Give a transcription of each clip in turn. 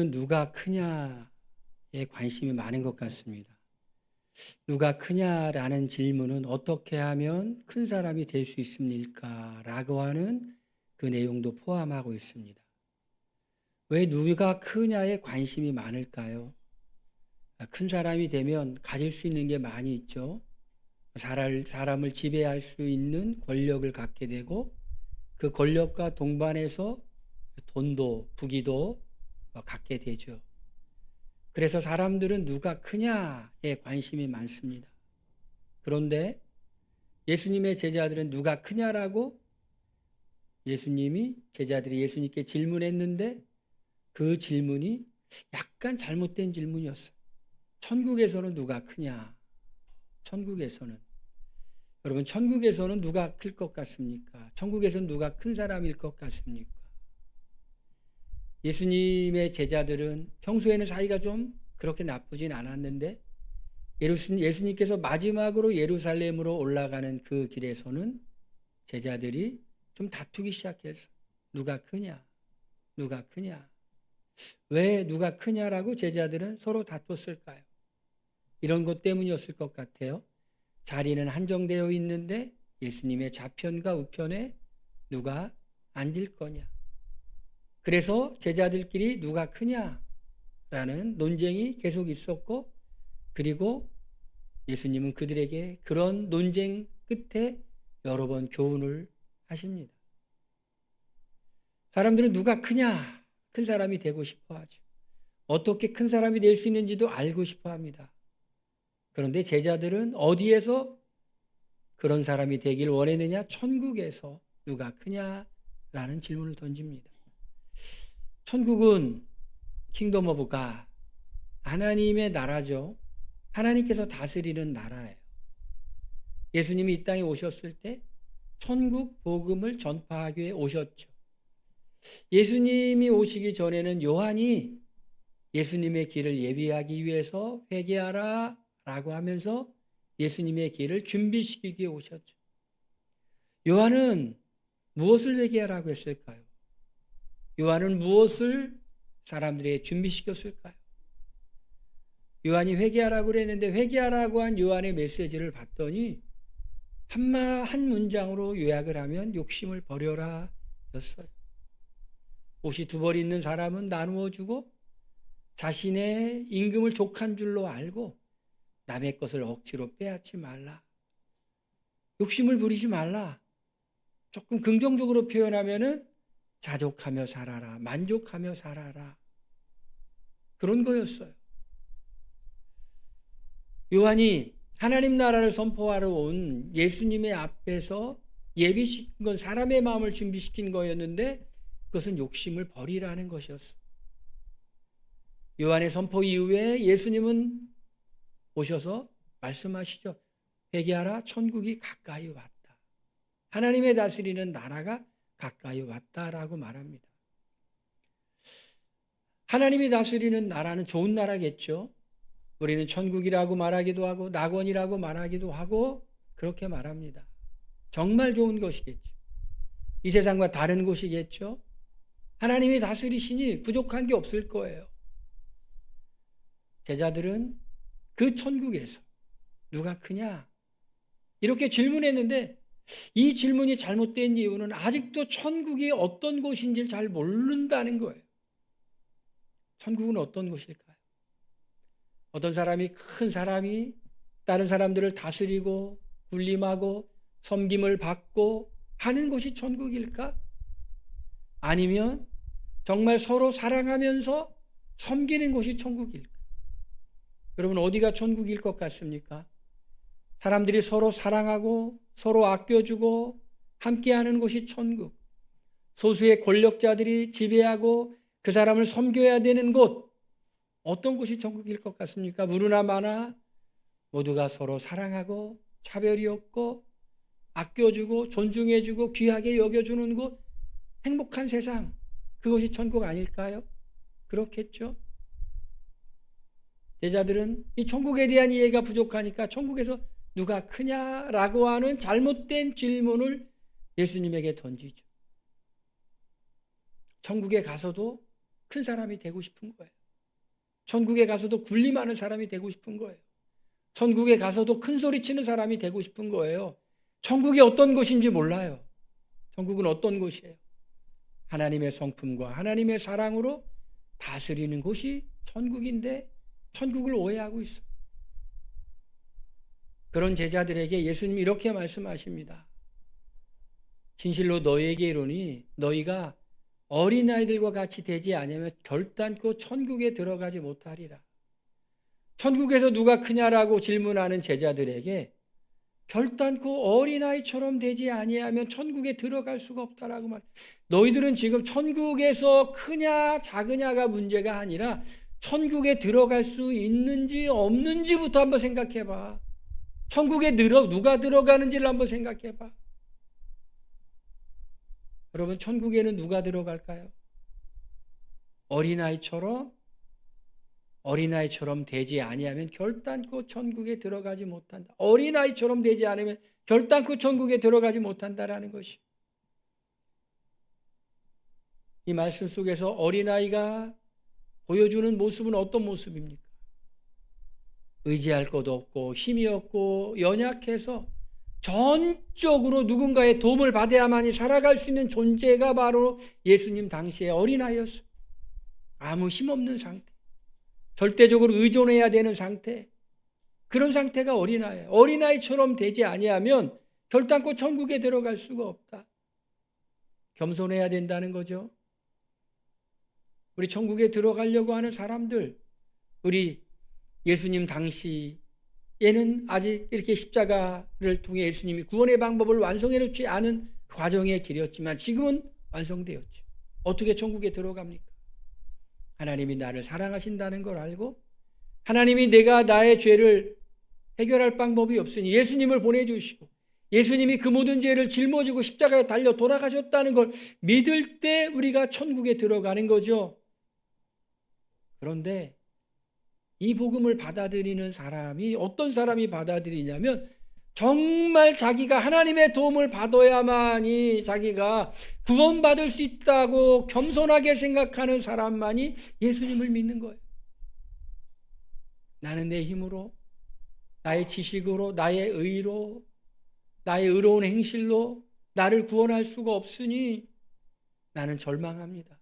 누가 크냐에 관심이 많은 것 같습니다. 누가 크냐라는 질문은 어떻게 하면 큰 사람이 될 수 있습니까? 라고 하는 그 내용도 포함하고 있습니다. 왜 누가 크냐에 관심이 많을까요? 큰 사람이 되면 가질 수 있는 게 많이 있죠. 사람을 지배할 수 있는 권력을 갖게 되고 그 권력과 동반해서 돈도 부귀도 갖게 되죠. 그래서 사람들은 누가 크냐에 관심이 많습니다. 그런데 예수님의 제자들은 누가 크냐라고 제자들이 예수님께 질문했는데 그 질문이 약간 잘못된 질문이었어요. 천국에서는 누가 크냐? 천국에서는. 여러분, 천국에서는 누가 클 것 같습니까? 천국에서는 누가 큰 사람일 것 같습니까? 예수님의 제자들은 평소에는 사이가 좀 그렇게 나쁘진 않았는데 예수님께서 마지막으로 예루살렘으로 올라가는 그 길에서는 제자들이 좀 다투기 시작했어. 누가 크냐? 누가 크냐? 왜 누가 크냐라고 제자들은 서로 다퉜을까요? 이런 것 때문이었을 것 같아요. 자리는 한정되어 있는데 예수님의 좌편과 우편에 누가 앉을 거냐? 그래서 제자들끼리 누가 크냐라는 논쟁이 계속 있었고, 그리고 예수님은 그들에게 그런 논쟁 끝에 여러 번 교훈을 하십니다. 사람들은 누가 크냐? 큰 사람이 되고 싶어 하죠. 어떻게 큰 사람이 될 수 있는지도 알고 싶어 합니다. 그런데 제자들은 어디에서 그런 사람이 되길 원했느냐? 천국에서 누가 크냐라는 질문을 던집니다. 천국은 킹덤 오브 갓, 하나님의 나라죠. 하나님께서 다스리는 나라예요. 예수님이 이 땅에 오셨을 때 천국 복음을 전파하기 위해 오셨죠. 예수님이 오시기 전에는 요한이 예수님의 길을 예비하기 위해서 회개하라 라고 하면서 예수님의 길을 준비시키기 위해 오셨죠. 요한은 무엇을 회개하라고 했을까요? 요한은 무엇을 사람들에게 준비시켰을까요? 요한이 회개하라고 그랬는데 회개하라고 한 요한의 메시지를 봤더니 한 문장으로 요약을 하면 욕심을 버려라 였어요. 옷이 두 벌 있는 사람은 나누어 주고 자신의 임금을 족한 줄로 알고 남의 것을 억지로 빼앗지 말라. 욕심을 부리지 말라. 조금 긍정적으로 표현하면은 자족하며 살아라. 만족하며 살아라. 그런 거였어요. 요한이 하나님 나라를 선포하러 온 예수님의 앞에서 예비시킨 건 사람의 마음을 준비시킨 거였는데 그것은 욕심을 버리라는 것이었어요. 요한의 선포 이후에 예수님은 오셔서 말씀하시죠. 회개하라, 천국이 가까이 왔다. 하나님의 다스리는 나라가 가까이 왔다라고 말합니다. 하나님이 다스리는 나라는 좋은 나라겠죠. 우리는 천국이라고 말하기도 하고 낙원이라고 말하기도 하고 그렇게 말합니다. 정말 좋은 것이겠죠. 이 세상과 다른 곳이겠죠. 하나님이 다스리시니 부족한 게 없을 거예요. 제자들은 그 천국에서 누가 크냐? 이렇게 질문했는데 이 질문이 잘못된 이유는 아직도 천국이 어떤 곳인지 잘 모른다는 거예요. 천국은 어떤 곳일까요? 어떤 사람이 큰 사람이 다른 사람들을 다스리고 군림하고 섬김을 받고 하는 곳이 천국일까? 아니면 정말 서로 사랑하면서 섬기는 곳이 천국일까? 여러분, 어디가 천국일 것 같습니까? 사람들이 서로 사랑하고 서로 아껴주고 함께하는 곳이 천국. 소수의 권력자들이 지배하고 그 사람을 섬겨야 되는 곳. 어떤 곳이 천국일 것 같습니까? 무르나 마나 모두가 서로 사랑하고 차별이 없고 아껴주고 존중해주고 귀하게 여겨주는 곳. 행복한 세상. 그것이 천국 아닐까요? 그렇겠죠? 제자들은 이 천국에 대한 이해가 부족하니까 천국에서 누가 크냐라고 하는 잘못된 질문을 예수님에게 던지죠. 천국에 가서도 큰 사람이 되고 싶은 거예요. 천국에 가서도 군림하는 사람이 되고 싶은 거예요. 천국에 가서도 큰 소리 치는 사람이 되고 싶은 거예요. 천국이 어떤 곳인지 몰라요. 천국은 어떤 곳이에요? 하나님의 성품과 하나님의 사랑으로 다스리는 곳이 천국인데 천국을 오해하고 있어요. 그런 제자들에게 예수님이 이렇게 말씀하십니다. 진실로 너희에게 이르노니 너희가 어린아이들과 같이 되지 아니하면 결단코 천국에 들어가지 못하리라. 천국에서 누가 크냐라고 질문하는 제자들에게 결단코 어린아이처럼 되지 아니하면 천국에 들어갈 수가 없다라고 말해요. 너희들은 지금 천국에서 크냐 작으냐가 문제가 아니라 천국에 들어갈 수 있는지 없는지부터 한번 생각해 봐. 천국에 누가 들어가는지를 한번 생각해 봐. 여러분, 천국에는 누가 들어갈까요? 어린아이처럼 되지 아니하면 결단코 천국에 들어가지 못한다. 어린아이처럼 되지 않으면 결단코 천국에 들어가지 못한다라는 것이. 이 말씀 속에서 어린아이가 보여주는 모습은 어떤 모습입니까? 의지할 것도 없고 힘이 없고 연약해서 전적으로 누군가의 도움을 받아야만이 살아갈 수 있는 존재가 바로 예수님 당시의 어린아이였어요. 아무 힘없는 상태, 절대적으로 의존해야 되는 상태, 그런 상태가 어린아이예요. 어린아이처럼 되지 아니하면 결단코 천국에 들어갈 수가 없다. 겸손해야 된다는 거죠. 우리 천국에 들어가려고 하는 사람들, 우리 예수님 당시에는 아직 이렇게 십자가를 통해 예수님이 구원의 방법을 완성해 놓지 않은 과정의 길이었지만 지금은 완성되었죠. 어떻게 천국에 들어갑니까? 하나님이 나를 사랑하신다는 걸 알고 하나님이 내가 나의 죄를 해결할 방법이 없으니 예수님을 보내주시고 예수님이 그 모든 죄를 짊어지고 십자가에 달려 돌아가셨다는 걸 믿을 때 우리가 천국에 들어가는 거죠. 그런데 이 복음을 받아들이는 사람이 어떤 사람이 받아들이냐면 정말 자기가 하나님의 도움을 받아야만이 자기가 구원받을 수 있다고 겸손하게 생각하는 사람만이 예수님을 믿는 거예요. 나는 내 힘으로, 나의 지식으로, 나의 의로, 나의 의로운 행실로 나를 구원할 수가 없으니 나는 절망합니다.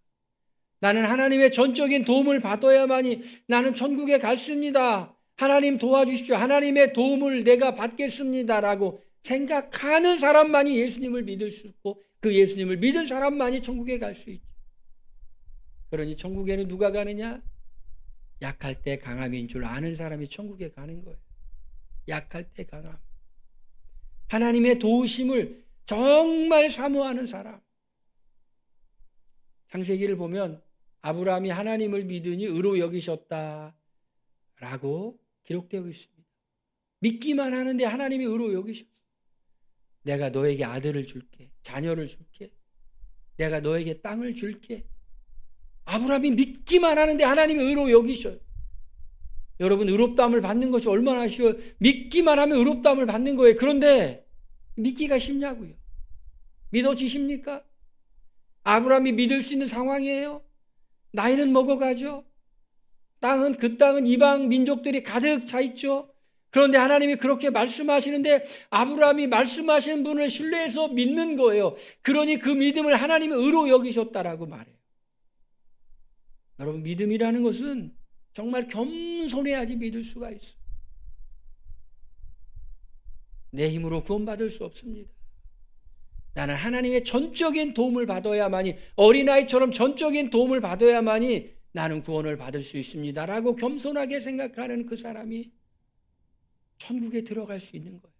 나는 하나님의 전적인 도움을 받아야만이 나는 천국에 갔습니다. 하나님 도와주십시오. 하나님의 도움을 내가 받겠습니다라고 생각하는 사람만이 예수님을 믿을 수 있고 그 예수님을 믿은 사람만이 천국에 갈 수 있죠. 그러니 천국에는 누가 가느냐? 약할 때 강함인 줄 아는 사람이 천국에 가는 거예요. 약할 때 강함. 하나님의 도우심을 정말 사모하는 사람. 창세기를 보면 아브라함이 하나님을 믿으니 의로 여기셨다라고 기록되어 있습니다. 믿기만 하는데 하나님이 의로 여기셨어요. 내가 너에게 아들을 줄게, 자녀를 줄게, 내가 너에게 땅을 줄게. 아브라함이 믿기만 하는데 하나님이 의로 여기셔요. 여러분, 의롭다함을 받는 것이 얼마나 쉬워요. 믿기만 하면 의롭다함을 받는 거예요. 그런데 믿기가 쉽냐고요. 믿어지십니까? 아브라함이 믿을 수 있는 상황이에요. 나이는 먹어가죠. 그 땅은 이방 민족들이 가득 차 있죠. 그런데 하나님이 그렇게 말씀하시는데 아브라함이 말씀하시는 분을 신뢰해서 믿는 거예요. 그러니 그 믿음을 하나님이 의로 여기셨다라고 말해요. 여러분, 믿음이라는 것은 정말 겸손해야지 믿을 수가 있어요. 내 힘으로 구원받을 수 없습니다. 나는 하나님의 전적인 도움을 받아야만이, 어린아이처럼 전적인 도움을 받아야만이 나는 구원을 받을 수 있습니다라고 겸손하게 생각하는 그 사람이 천국에 들어갈 수 있는 거예요.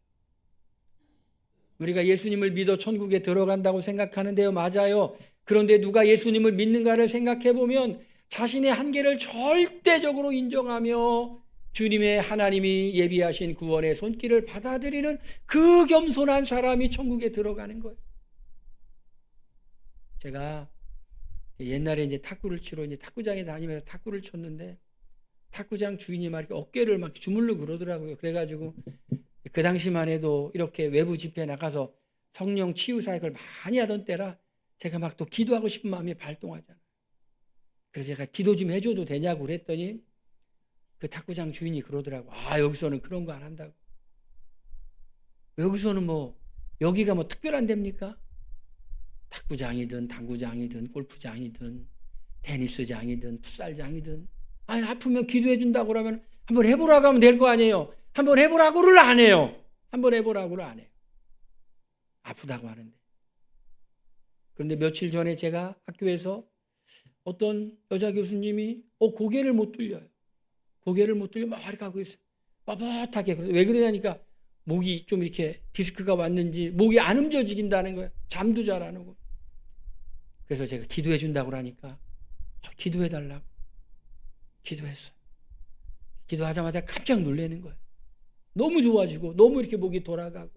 우리가 예수님을 믿어 천국에 들어간다고 생각하는데요, 맞아요. 그런데 누가 예수님을 믿는가를 생각해 보면 자신의 한계를 절대적으로 인정하며 주님의 하나님이 예비하신 구원의 손길을 받아들이는 그 겸손한 사람이 천국에 들어가는 거예요. 제가 옛날에 이제 탁구를 치러 이제 탁구장에 다니면서 탁구를 쳤는데 탁구장 주인이 막 이렇게 어깨를 막 주물르고 그러더라고요. 그래가지고 그 당시만 해도 이렇게 외부 집회에 나가서 성령 치유 사역을 많이 하던 때라 제가 막 또 기도하고 싶은 마음이 발동하잖아요. 그래서 제가 기도 좀 해줘도 되냐고 그랬더니 그 탁구장 주인이 그러더라고. 여기서는 그런 거 안 한다고. 여기서는 여기가 특별한 데입니까? 탁구장이든 당구장이든 골프장이든 테니스장이든 풋살장이든 아프면 기도해 준다고 그러면 한번 해보라고 하면 될 거 아니에요. 한번 해보라고를 안 해요. 한번 해보라고를 안 해요. 아프다고 하는데. 그런데 며칠 전에 제가 학교에서 어떤 여자 교수님이 고개를 못 들려요. 고개를 못 들려 막 이렇게 하고 있어요. 뻣뻣하게. 왜 그러냐니까 목이 좀 이렇게 디스크가 왔는지 목이 안 움직인다는 거예요. 잠도 잘 안 오고. 그래서 제가 기도해 준다고 그러니까 기도해 달라고 기도했어요. 기도하자마자 깜짝 놀라는 거예요. 너무 좋아지고 너무 이렇게 목이 돌아가고.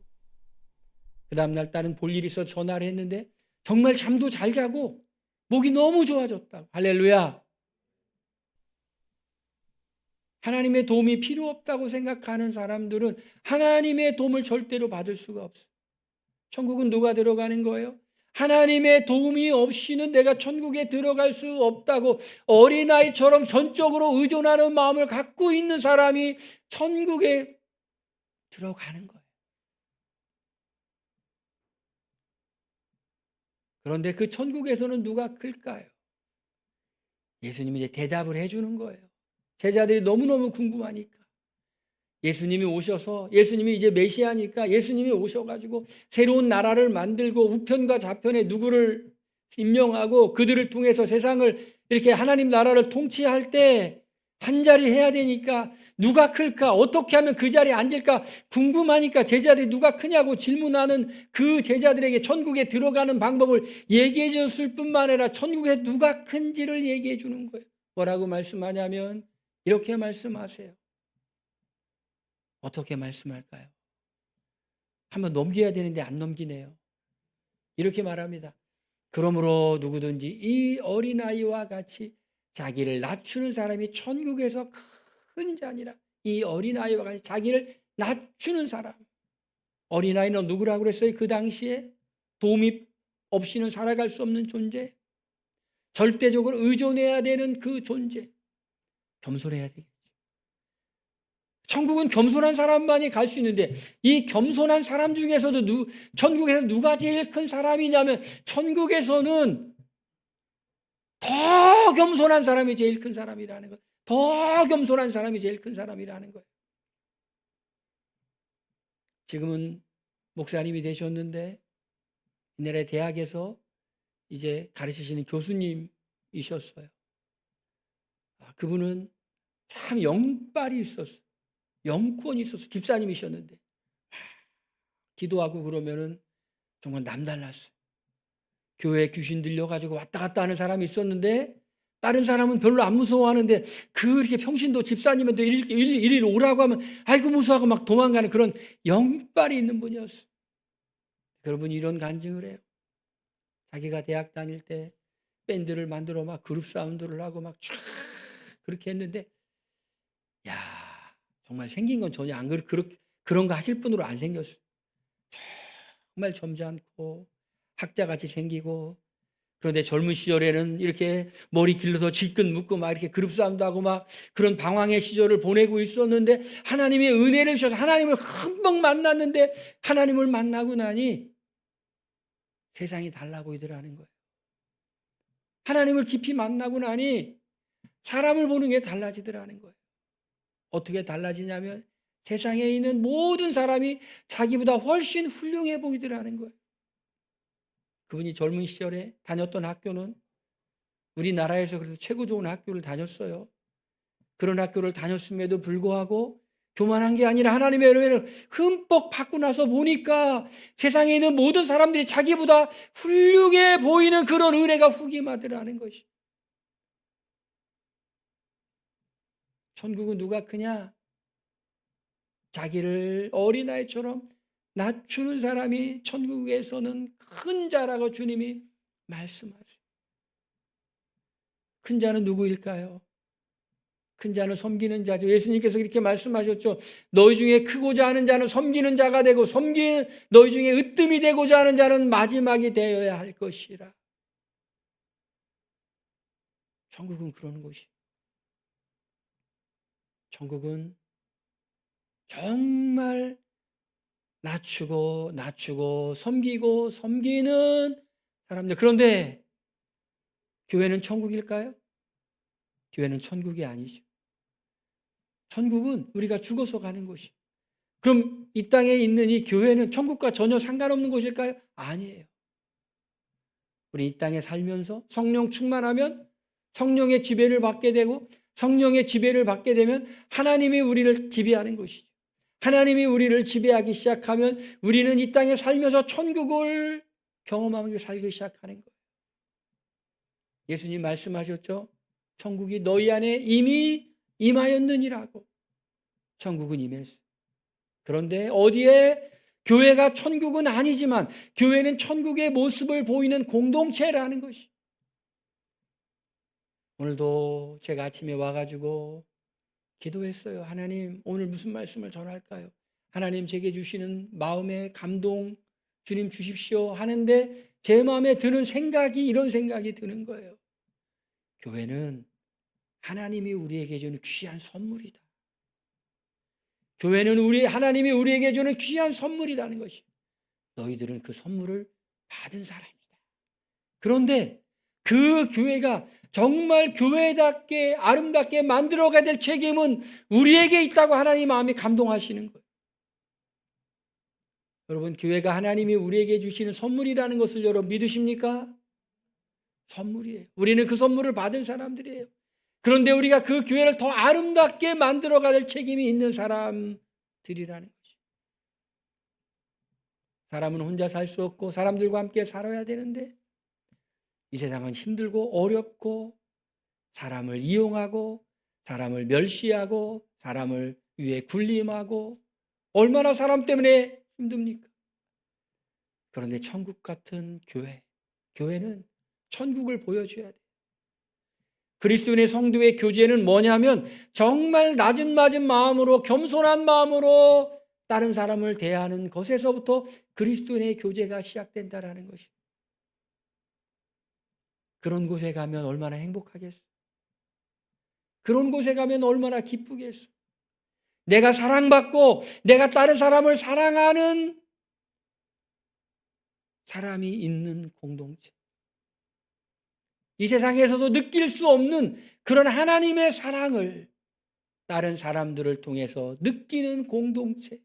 그 다음날 딸은 볼 일이 있어서 전화를 했는데 정말 잠도 잘 자고 목이 너무 좋아졌다고. 할렐루야. 하나님의 도움이 필요 없다고 생각하는 사람들은 하나님의 도움을 절대로 받을 수가 없어요. 천국은 누가 들어가는 거예요? 하나님의 도움이 없이는 내가 천국에 들어갈 수 없다고 어린아이처럼 전적으로 의존하는 마음을 갖고 있는 사람이 천국에 들어가는 거예요. 그런데 그 천국에서는 누가 클까요? 예수님이 이제 대답을 해주는 거예요. 제자들이 너무너무 궁금하니까. 예수님이 오셔서 예수님이 이제 메시아니까 예수님이 오셔가지고 새로운 나라를 만들고 우편과 좌편에 누구를 임명하고 그들을 통해서 세상을 이렇게 하나님 나라를 통치할 때 한 자리 해야 되니까 누가 클까? 어떻게 하면 그 자리에 앉을까? 궁금하니까 제자들이 누가 크냐고 질문하는 그 제자들에게 천국에 들어가는 방법을 얘기해 줬을 뿐만 아니라 천국에 누가 큰지를 얘기해 주는 거예요. 뭐라고 말씀하냐면 이렇게 말씀하세요. 어떻게 말씀할까요? 한번 넘겨야 되는데 안 넘기네요. 이렇게 말합니다. 그러므로 누구든지 이 어린아이와 같이 자기를 낮추는 사람이 천국에서 큰 자니라. 이 어린아이와 같이 자기를 낮추는 사람. 어린아이는 누구라고 그랬어요? 그 당시에 도움이 없이는 살아갈 수 없는 존재. 절대적으로 의존해야 되는 그 존재. 겸손해야 되겠죠. 천국은 겸손한 사람만이 갈 수 있는데 이 겸손한 사람 중에서도 천국에서 누가 제일 큰 사람이냐면 천국에서는 더 겸손한 사람이 제일 큰 사람이라는 거예요. 더 겸손한 사람이 제일 큰 사람이라는 거예요. 지금은 목사님이 되셨는데 옛날에 대학에서 이제 가르치시는 교수님이셨어요. 그분은 참 영빨이 있었어요. 영권이 있었어요. 집사님이셨는데 기도하고 그러면은 정말 남달랐어요. 교회에 귀신 들려가지고 왔다 갔다 하는 사람이 있었는데 다른 사람은 별로 안 무서워하는데 그렇게 평신도 집사님한테 일일 오라고 하면 아이고 무서워하고 막 도망가는 그런 영빨이 있는 분이었어요. 여러분 이런 간증을 해요. 자기가 대학 다닐 때 밴드를 만들어 막 그룹 사운드를 하고 막 쫙 그렇게 했는데 야 정말 생긴 건 전혀 안 그런 거 하실 분으로 안 생겼어요. 정말 점잖고 학자같이 생기고 그런데 젊은 시절에는 이렇게 머리 길러서 질끈 묶고 막 이렇게 그룹 사운드 하고 막 그런 방황의 시절을 보내고 있었는데 하나님의 은혜를 주셔서 하나님을 흠뻑 만났는데 하나님을 만나고 나니 세상이 달라 보이더라는 거예요. 하나님을 깊이 만나고 나니 사람을 보는 게 달라지더라는 거예요. 어떻게 달라지냐면 세상에 있는 모든 사람이 자기보다 훨씬 훌륭해 보이더라는 거예요. 그분이 젊은 시절에 다녔던 학교는 우리나라에서 그래서 최고 좋은 학교를 다녔어요. 그런 학교를 다녔음에도 불구하고 교만한 게 아니라 하나님의 은혜를 흠뻑 받고 나서 보니까 세상에 있는 모든 사람들이 자기보다 훌륭해 보이는 그런 은혜가 후김하더라는 것이. 천국은 누가 크냐? 자기를 어린아이처럼 낮추는 사람이 천국에서는 큰 자라고 주님이 말씀하세요. 큰 자는 누구일까요? 큰 자는 섬기는 자죠. 예수님께서 그렇게 말씀하셨죠. 너희 중에 크고자 하는 자는 섬기는 자가 되고 너희 중에 으뜸이 되고자 하는 자는 마지막이 되어야 할 것이라. 천국은 그러는 곳이. 천국은 정말 낮추고 섬기고 섬기는 사람들. 그런데 교회는 천국일까요? 교회는 천국이 아니죠. 천국은 우리가 죽어서 가는 곳이. 그럼 이 땅에 있는 이 교회는 천국과 전혀 상관없는 곳일까요? 아니에요. 우리 이 땅에 살면서 성령 충만하면 성령의 지배를 받게 되고, 성령의 지배를 받게 되면 하나님이 우리를 지배하는 것이죠. 하나님이 우리를 지배하기 시작하면 우리는 이 땅에 살면서 천국을 경험하면서 살기 시작하는 거예요. 예수님 말씀하셨죠? 천국이 너희 안에 이미 임하였느니라고. 천국은 임했어요. 그런데 어디에? 교회가 천국은 아니지만 교회는 천국의 모습을 보이는 공동체라는 것이. 오늘도 제가 아침에 와가지고 기도했어요. 하나님, 오늘 무슨 말씀을 전할까요? 하나님 제게 주시는 마음의 감동 주님 주십시오 하는데 제 마음에 드는 생각이, 이런 생각이 드는 거예요. 교회는 하나님이 우리에게 주는 귀한 선물이다. 교회는 하나님이 우리에게 주는 귀한 선물이라는 것이. 너희들은 그 선물을 받은 사람이다. 그런데 그 교회가 정말 교회답게 아름답게 만들어가야 될 책임은 우리에게 있다고 하나님 마음이 감동하시는 거예요. 여러분, 교회가 하나님이 우리에게 주시는 선물이라는 것을 여러분 믿으십니까? 선물이에요. 우리는 그 선물을 받은 사람들이에요. 그런데 우리가 그 교회를 더 아름답게 만들어가야 될 책임이 있는 사람들이라는 것이. 사람은 혼자 살 수 없고 사람들과 함께 살아야 되는데 이 세상은 힘들고 어렵고 사람을 이용하고 사람을 멸시하고 사람을 위해 군림하고 얼마나 사람 때문에 힘듭니까? 그런데 천국 같은 교회는 천국을 보여줘야 돼요. 그리스도인의 성도의 교제는 뭐냐면 정말 낮은 마음으로 겸손한 마음으로 다른 사람을 대하는 것에서부터 그리스도인의 교제가 시작된다라는 것이. 그런 곳에 가면 얼마나 행복하겠어. 그런 곳에 가면 얼마나 기쁘겠어. 내가 사랑받고 내가 다른 사람을 사랑하는 사람이 있는 공동체. 이 세상에서도 느낄 수 없는 그런 하나님의 사랑을 다른 사람들을 통해서 느끼는 공동체.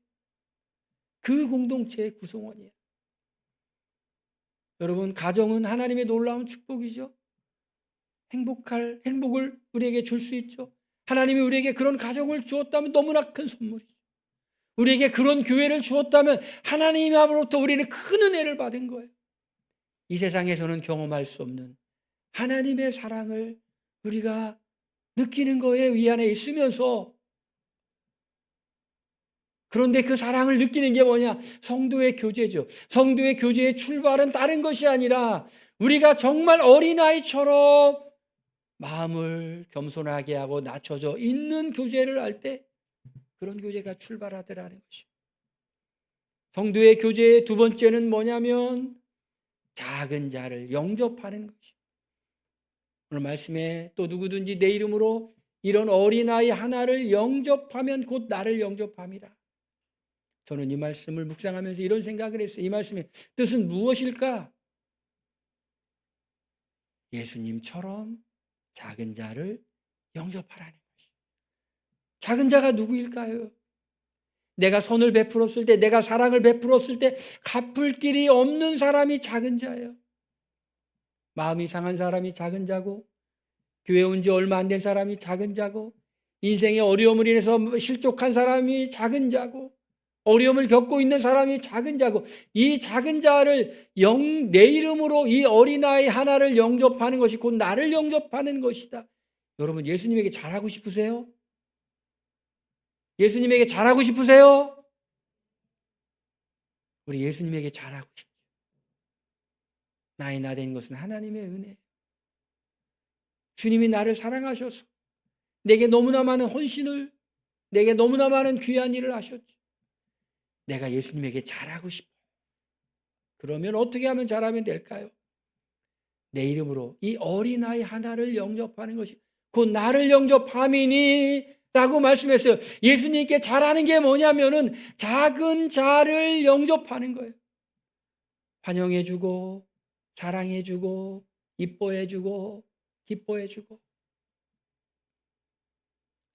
그 공동체의 구성원이에요. 여러분, 가정은 하나님의 놀라운 축복이죠. 행복을 우리에게 줄 수 있죠. 하나님이 우리에게 그런 가정을 주었다면 너무나 큰 선물이죠. 우리에게 그런 교회를 주었다면 하나님 앞으로부터 우리는 큰 은혜를 받은 거예요. 이 세상에서는 경험할 수 없는 하나님의 사랑을 우리가 느끼는 거에 위안에 있으면서, 그런데 그 사랑을 느끼는 게 뭐냐? 성도의 교제죠. 성도의 교제의 출발은 다른 것이 아니라 우리가 정말 어린아이처럼 마음을 겸손하게 하고 낮춰져 있는 교제를 할 때 그런 교제가 출발하더라는 것이죠. 성도의 교제의 두 번째는 뭐냐면 작은 자를 영접하는 것이죠. 오늘 말씀에 또 누구든지 내 이름으로 이런 어린아이 하나를 영접하면 곧 나를 영접함이라. 저는 이 말씀을 묵상하면서 이런 생각을 했어요. 이 말씀의 뜻은 무엇일까? 예수님처럼 작은 자를 영접하라는 것이죠. 작은 자가 누구일까요? 내가 선을 베풀었을 때, 내가 사랑을 베풀었을 때 갚을 길이 없는 사람이 작은 자예요. 마음이 상한 사람이 작은 자고, 교회 온 지 얼마 안 된 사람이 작은 자고, 인생의 어려움을 인해서 실족한 사람이 작은 자고, 어려움을 겪고 있는 사람이 작은 자고, 이 작은 자를 내 이름으로 이 어린아이 하나를 영접하는 것이 곧 나를 영접하는 것이다. 여러분, 예수님에게 잘하고 싶으세요? 예수님에게 잘하고 싶으세요? 우리 예수님에게 잘하고 싶죠. 나의 나 된 것은 하나님의 은혜. 주님이 나를 사랑하셔서 내게 너무나 많은 헌신을, 내게 너무나 많은 귀한 일을 하셨죠. 내가 예수님에게 잘하고 싶어. 그러면 어떻게 하면 잘하면 될까요? 내 이름으로 이 어린아이 하나를 영접하는 것이 곧 나를 영접함이니 라고 말씀했어요. 예수님께 잘하는 게 뭐냐면은 작은 자를 영접하는 거예요. 환영해주고 사랑해주고 이뻐해주고 기뻐해주고.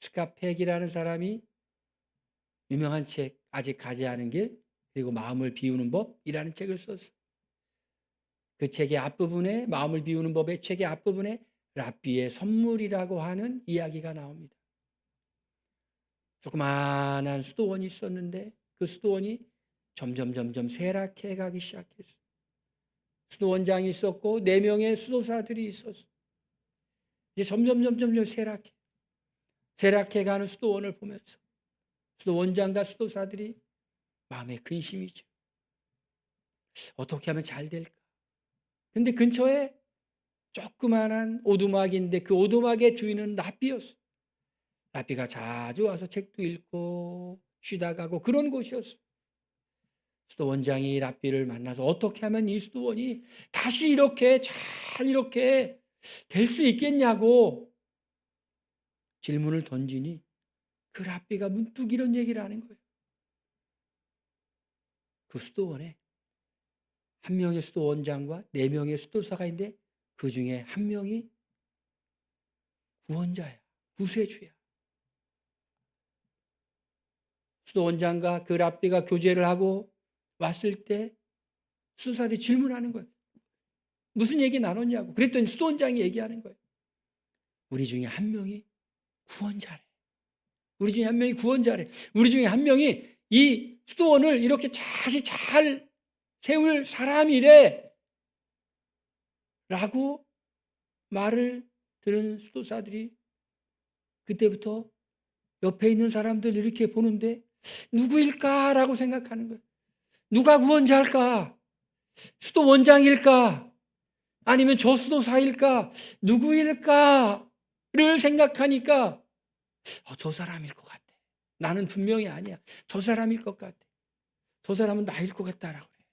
스카펙이라는 사람이 유명한 책 아직 가지 않은 길 그리고 마음을 비우는 법이라는 책을 썼어요. 그 책의 앞부분에 마음을 비우는 법의 책의 앞부분에 랍비의 선물이라고 하는 이야기가 나옵니다. 조그마한 수도원이 있었는데 그 수도원이 점점 쇠락해 가기 시작했어요. 수도원장이 있었고 4명의 수도사들이 있었어요. 이제 점점 쇠락해가는 수도원을 보면서 수도원장과 수도사들이 마음에 근심이죠. 어떻게 하면 잘 될까? 근데 근처에 조그만한 오두막인데 그 오두막의 주인은 랍비였어요. 랍비가 자주 와서 책도 읽고 쉬다 가고 그런 곳이었어요. 수도원장이 랍비를 만나서 어떻게 하면 이 수도원이 다시 이렇게 잘 이렇게 될 수 있겠냐고 질문을 던지니 그 랍비가 문득 이런 얘기를 하는 거예요. 그 수도원에 한 명의 수도원장과 4명의 수도사가 있는데 그 중에 한 명이 구원자야, 구세주야. 수도원장과 그 랍비가 교제를 하고 왔을 때 수도사들이 질문하는 거예요. 무슨 얘기 나눴냐고. 그랬더니 수도원장이 얘기하는 거예요. 우리 중에 한 명이 구원자래. 우리 중에 한 명이 구원자래. 우리 중에 한 명이 이 수도원을 이렇게 다시 잘 세울 사람이래. 라고 말을 들은 수도사들이 그때부터 옆에 있는 사람들 이렇게 보는데 누구일까라고 생각하는 거예요. 누가 구원자일까? 수도원장일까? 아니면 저 수도사일까? 누구일까를 생각하니까 저 사람일 것 같아. 나는 분명히 아니야. 저 사람일 것 같아. 저 사람은 나일 것 같다라고 그래요.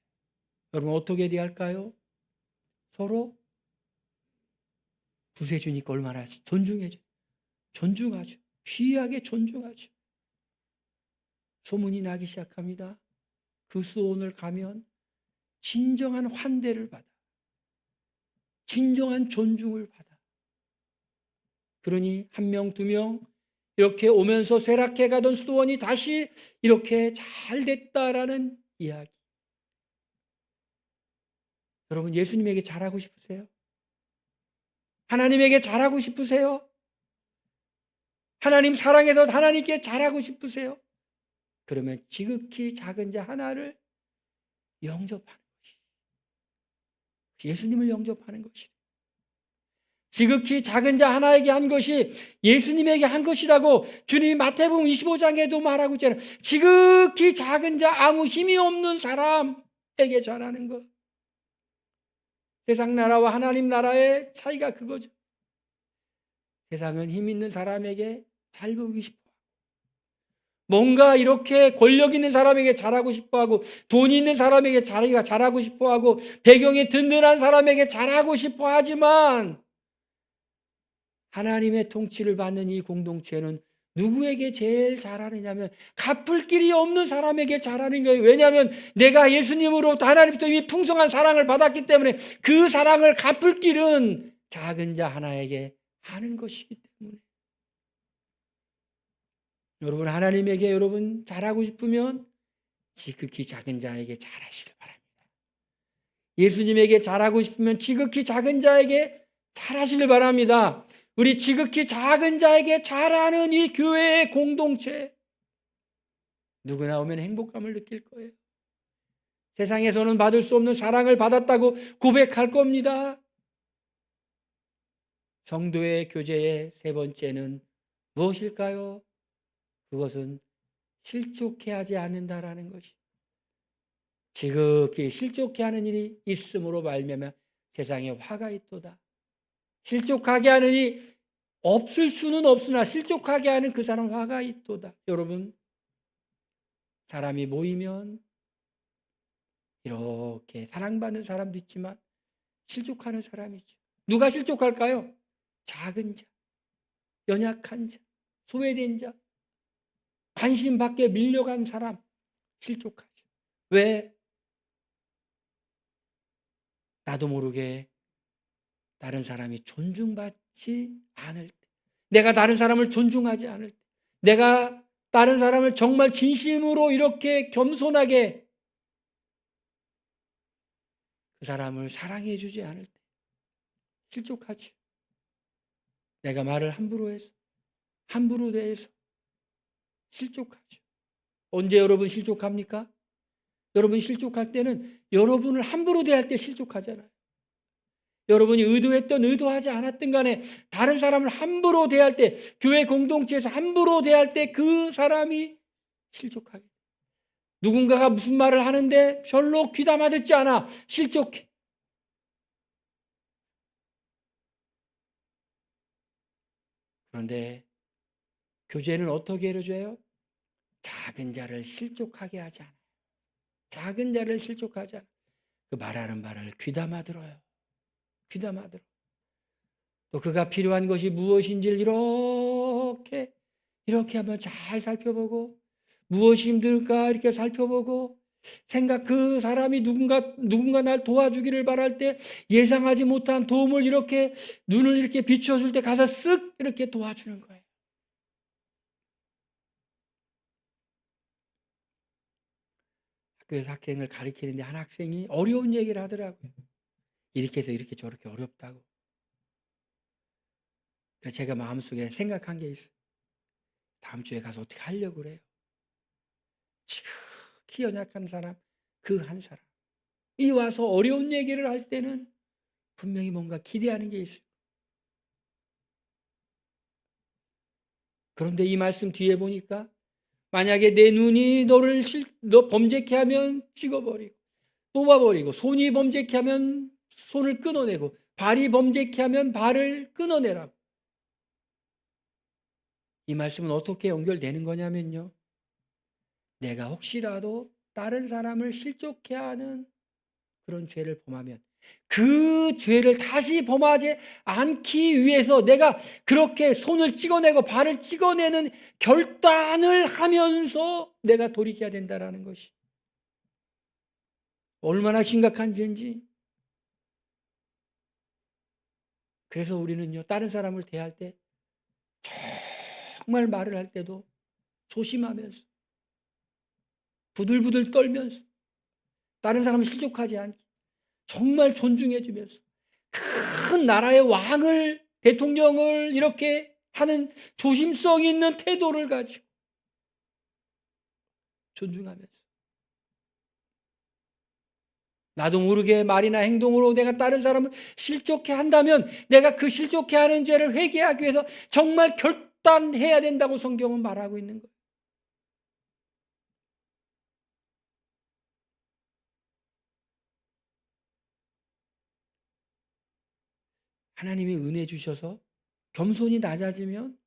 여러분 어떻게 대할까요? 서로 구세주니까 얼마나 존중하죠. 귀하게 존중하죠. 소문이 나기 시작합니다. 그 수도원을 가면 진정한 환대를 받아. 진정한 존중을 받아. 그러니 1명, 2명 이렇게 오면서 쇠락해 가던 수도원이 다시 이렇게 잘 됐다라는 이야기. 여러분 예수님에게 잘하고 싶으세요? 하나님에게 잘하고 싶으세요? 하나님 사랑해서 하나님께 잘하고 싶으세요? 그러면 지극히 작은 자 하나를 영접하는 것이 예수님을 영접하는 것이 지극히 작은 자 하나에게 한 것이 예수님에게 한 것이라고 주님이 마태복음 25장에도 말하고 있잖아요. 지극히 작은 자 아무 힘이 없는 사람에게 전하는 것. 세상 나라와 하나님 나라의 차이가 그거죠. 세상은 힘 있는 사람에게 잘 보이고 싶어. 뭔가 이렇게 권력 있는 사람에게 잘하고 싶어하고 돈이 있는 사람에게 자기가 잘하고 싶어하고 배경이 든든한 사람에게 잘하고 싶어하지만 하나님의 통치를 받는 이 공동체는 누구에게 제일 잘하느냐면 갚을 길이 없는 사람에게 잘하는 거예요. 왜냐하면 내가 예수님으로부터 하나님부터 이미 풍성한 사랑을 받았기 때문에 그 사랑을 갚을 길은 작은 자 하나에게 하는 것이기 때문에 여러분 하나님에게 여러분 잘하고 싶으면 지극히 작은 자에게 잘하시길 바랍니다. 예수님에게 잘하고 싶으면 지극히 작은 자에게 잘하시길 바랍니다. 우리 지극히 작은 자에게 잘하는 이 교회의 공동체 누구나 오면 행복감을 느낄 거예요. 세상에서는 받을 수 없는 사랑을 받았다고 고백할 겁니다. 성도의 교제의 3번째는 무엇일까요? 그것은 실족해 하지 않는다라는 것이 지극히 실족해 하는 일이 있음으로 말미암아 세상에 화가 있도다. 실족하게 하는 일이 없을 수는 없으나 실족하게 하는 그 사람 화가 있도다. 여러분 사람이 모이면 이렇게 사랑받는 사람도 있지만 실족하는 사람이죠. 누가 실족할까요? 작은 자, 연약한 자, 소외된 자, 관심 밖에 밀려간 사람 실족하죠. 왜? 나도 모르게 다른 사람이 존중받지 않을 때, 내가 다른 사람을 존중하지 않을 때, 내가 다른 사람을 정말 진심으로 이렇게 겸손하게 그 사람을 사랑해 주지 않을 때 실족하죠. 내가 말을 함부로 해서, 함부로 대해서 실족하죠. 언제 여러분 실족합니까? 여러분 실족할 때는 여러분을 함부로 대할 때 실족하잖아요. 여러분이 의도했던 의도하지 않았던 간에 다른 사람을 함부로 대할 때, 교회 공동체에서 함부로 대할 때 그 사람이 실족하게 돼요. 누군가가 무슨 말을 하는데 별로 귀담아 듣지 않아. 실족해. 그런데 교제는 어떻게 이루어져요? 작은 자를 실족하게 하지 않아요. 작은 자를 실족하지 않아요. 그 말하는 말을 귀담아 들어요. 귀담아 들어. 또 그가 필요한 것이 무엇인지를 이렇게 한번 잘 살펴보고, 무엇이 힘들까 이렇게 살펴보고, 그 사람이 누군가 날 도와주기를 바랄 때 예상하지 못한 도움을 이렇게 눈을 이렇게 비춰줄 때 가서 쓱 이렇게 도와주는 거예요. 학교에서 학생을 가르치는데 한 학생이 어려운 얘기를 하더라고요. 이렇게 해서 이렇게 저렇게 어렵다고. 그래서 제가 마음속에 생각한 게 있어요. 다음 주에 가서 어떻게 하려고 그래요. 지극히 연약한 사람, 그 한 사람. 이 와서 어려운 얘기를 할 때는 분명히 뭔가 기대하는 게 있어요. 그런데 이 말씀 뒤에 보니까 만약에 내 눈이 너 범죄케 하면 찍어버리고, 뽑아버리고, 손이 범죄케 하면 손을 끊어내고, 발이 범죄케 하면 발을 끊어내라고. 이 말씀은 어떻게 연결되는 거냐면요. 내가 혹시라도 다른 사람을 실족해 하는 그런 죄를 범하면 그 죄를 다시 범하지 않기 위해서 내가 그렇게 손을 찍어내고 발을 찍어내는 결단을 하면서 내가 돌이켜야 된다는 것이 얼마나 심각한 죄인지. 그래서 우리는요, 다른 사람을 대할 때 정말 말을 할 때도 조심하면서 부들부들 떨면서 다른 사람을 실족하지 않게 정말 존중해 주면서 큰 나라의 왕을, 대통령을 이렇게 하는 조심성 있는 태도를 가지고 존중하면서 나도 모르게 말이나 행동으로 내가 다른 사람을 실족해 한다면 내가 그 실족해 하는 죄를 회개하기 위해서 정말 결단해야 된다고 성경은 말하고 있는 거예요. 하나님이 은혜 주셔서 겸손이 낮아지면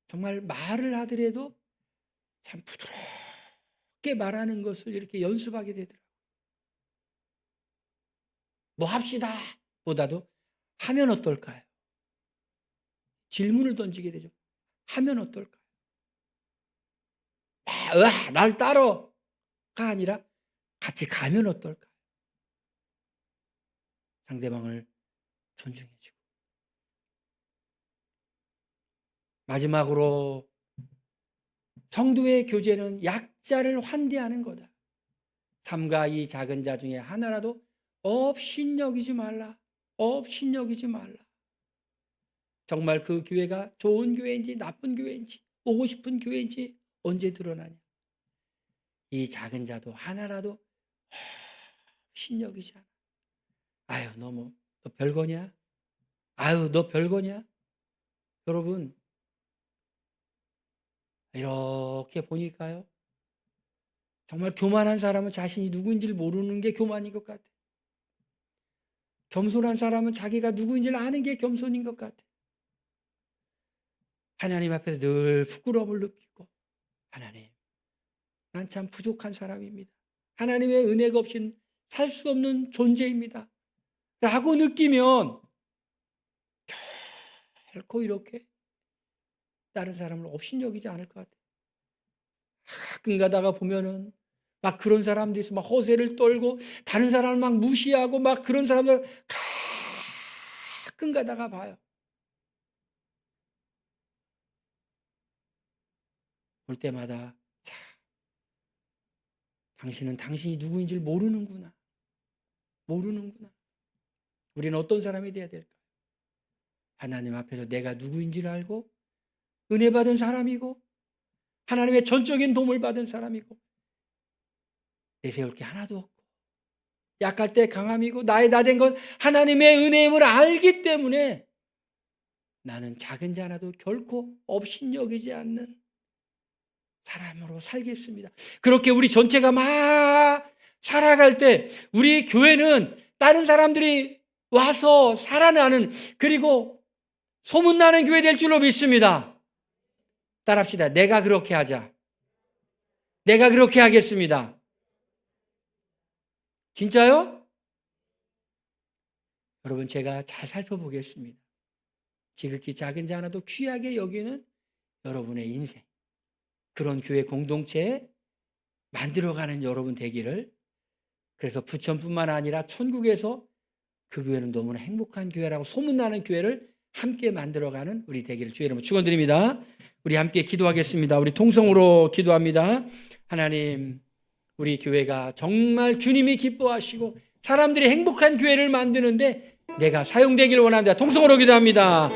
정말 말을 하더라도 참 부드럽게 말하는 것을 이렇게 연습하게 되더라고요. 뭐 합시다 보다도 하면 어떨까요? 질문을 던지게 되죠. 하면 어떨까요? 날 따라가 아니라 같이 가면 어떨까요? 상대방을 존중해주고. 마지막으로 성도의 교제는 약자를 환대하는 거다. 삼가 이 작은 자 중에 하나라도 업신여기지 말라. 업신여기지 말라. 정말 그 교회가 좋은 교회인지 나쁜 교회인지 오고 싶은 교회인지 언제 드러나냐. 이 작은 자도 하나라도 업신여기지 않아. 아유 너 별거냐? 아유 너 별거냐? 여러분 이렇게 보니까요. 정말 교만한 사람은 자신이 누구인지를 모르는 게 교만인 것 같아. 겸손한 사람은 자기가 누구인지를 아는 게 겸손인 것 같아. 하나님 앞에서 늘 부끄러움을 느끼고 하나님, 난 참 부족한 사람입니다. 하나님의 은혜가 없이는 살 수 없는 존재입니다. 라고 느끼면 결코 이렇게 다른 사람을 업신여기지 않을 것 같아요. 가끔 가다가 보면은 막 그런 사람들이 있어 막 허세를 떨고 다른 사람을 막 무시하고 막 그런 사람들 가끔 가다가 봐요. 볼 때마다 자, 당신은 당신이 누구인지를 모르는구나. 모르는구나. 우리는 어떤 사람이 돼야 될까? 하나님 앞에서 내가 누구인지를 알고 은혜 받은 사람이고 하나님의 전적인 도움을 받은 사람이고 내세울 게 하나도 없고 약할 때 강함이고 나의 나 된 건 하나님의 은혜임을 알기 때문에 나는 작은 자 하나도 결코 업신여기지 않는 사람으로 살겠습니다. 그렇게 우리 전체가 막 살아갈 때 우리 교회는 다른 사람들이 와서 살아나는 그리고 소문나는 교회 될 줄로 믿습니다. 따라합시다. 내가 그렇게 하자. 내가 그렇게 하겠습니다. 진짜요? 여러분 제가 잘 살펴보겠습니다. 지극히 작은 자 하나도 귀하게 여기는 여러분의 인생 그런 교회 공동체에 만들어가는 여러분 되기를 그래서 부천뿐만 아니라 천국에서 그 교회는 너무나 행복한 교회라고 소문나는 교회를 함께 만들어가는 우리 되기를 주의 이름으로 축원드립니다. 우리 함께 기도하겠습니다. 우리 통성으로 기도합니다. 하나님 우리 교회가 정말 주님이 기뻐하시고 사람들이 행복한 교회를 만드는데 내가 사용되기를 원합니다. 통성으로 기도합니다.